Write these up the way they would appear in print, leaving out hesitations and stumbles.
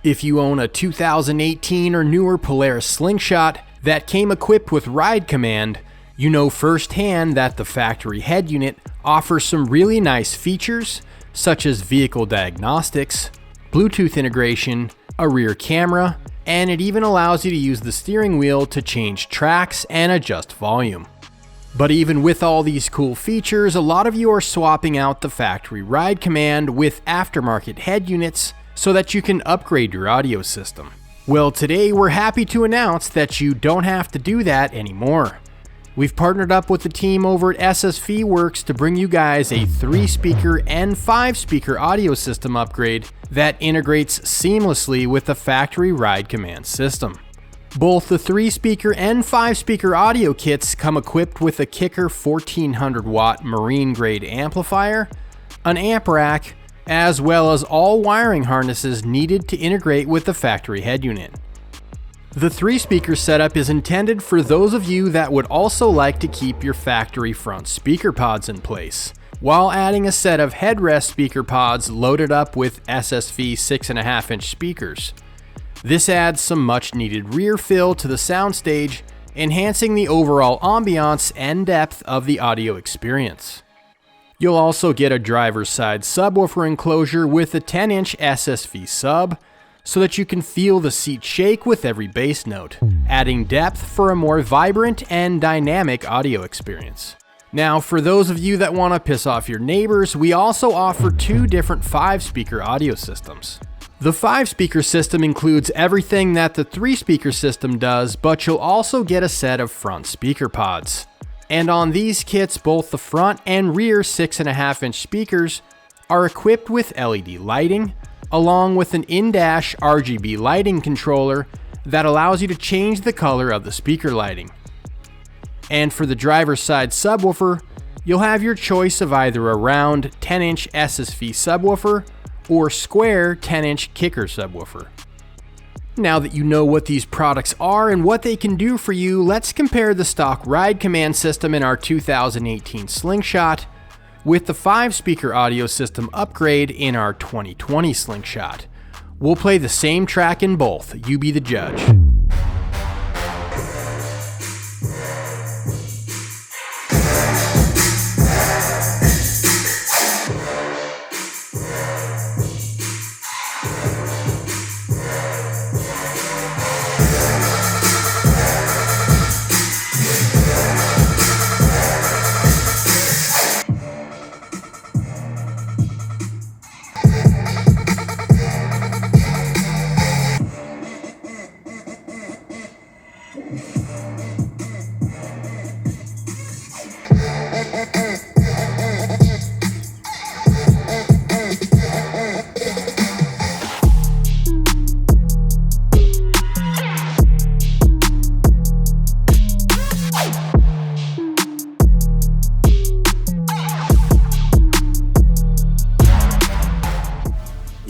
If you own a 2018 or newer Polaris Slingshot that came equipped with Ride Command, you know firsthand that the factory head unit offers some really nice features such as vehicle diagnostics, Bluetooth integration, a rear camera, and it even allows you to use the steering wheel to change tracks and adjust volume. But even with all these cool features, a lot of you are swapping out the factory Ride Command with aftermarket head units so that you can upgrade your audio system. Well, today we're happy to announce that you don't have to do that anymore. We've partnered up with the team over at SSV Works to bring you guys a 3-speaker and 5-speaker audio system upgrade that integrates seamlessly with the factory Ride Command system. Both the 3-speaker and 5-speaker audio kits come equipped with a Kicker 1400-watt Marine-Grade Amplifier, an amp rack, as well as all wiring harnesses needed to integrate with the factory head unit. The 3-speaker setup is intended for those of you that would also like to keep your factory front speaker pods in place, while adding a set of Headrest Speaker Pods loaded up with SSV 6.5-inch speakers. This adds some much needed rear fill to the soundstage, enhancing the overall ambiance and depth of the audio experience. You'll also get a driver's side subwoofer enclosure with a 10-inch SSV sub, so that you can feel the seat shake with every bass note, adding depth for a more vibrant and dynamic audio experience. Now, for those of you that want to piss off your neighbors, we also offer 2 different 5-speaker audio systems. The 5-speaker system includes everything that the 3-speaker system does, but you'll also get a set of front speaker pods. And on these kits, both the front and rear 6.5-inch speakers are equipped with LED lighting, along with an in-dash RGB lighting controller that allows you to change the color of the speaker lighting. And for the driver's side subwoofer, you'll have your choice of either a round 10-inch SSV subwoofer or square 10-inch Kicker subwoofer. Now that you know what these products are and what they can do for you, let's compare the stock Ride Command system in our 2018 Slingshot with the 5-speaker audio system upgrade in our 2020 Slingshot. We'll play the same track in both, you be the judge.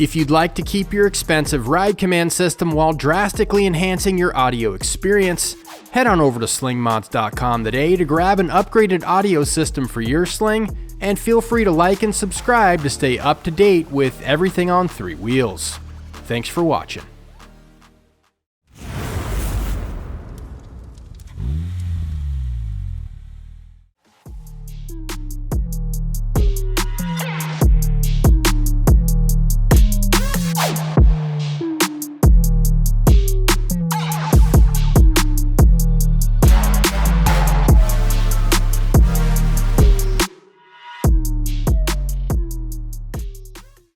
If you'd like to keep your expensive Ride Command system while drastically enhancing your audio experience, head on over to slingmods.com today to grab an upgraded audio system for your Sling, and feel free to like and subscribe to stay up to date with everything on 3 wheels. Thanks for watching.